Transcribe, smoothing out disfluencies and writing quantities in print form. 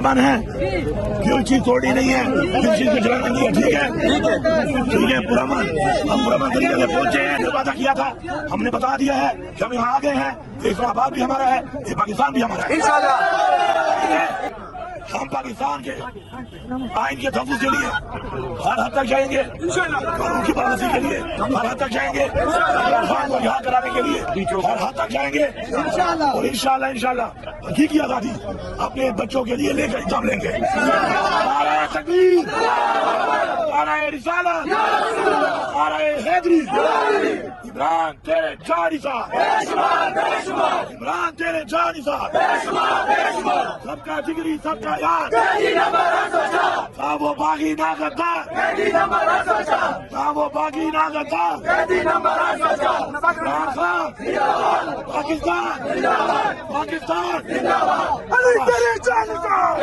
من ہے کوئی چیز توڑی نہیں ہے کوئی چیز کو جلانا نہیں ہے ٹھیک ہے پرامن ہم پرامن طریقے سے پہنچے ہیں جو وعدہ کیا تھا ہم نے بتا دیا ہے کہ ہم یہاں آ گئے ہیں اسلام آباد بھی ہمارا ہے یہ پاکستان بھی ہمارا ہے انشاءاللہ ہم پاکستان کے آئین کے تحفظ کے لیے ہر حد تک جائیں گے قانون کی پالیسی کے لیے ہر حد تک جائیں گے عرفان کو یہاں کرانے کے لیے ہر حد تک جائیں گے اور انشاءاللہ حقیقی آزادی اپنے بچوں کے لیے لے کر انجام لیں گے نعرہ تکبیر نعرہ رسالت نعرہ حیدری عمران تیرے جان نثار عمران تیرے جان نثار سب کا جگری سب کا یار نہ وہ باغی نہ غدار نہ وہ باغی نہ غدار عمران خان پاکستان علی تیرے جان نثار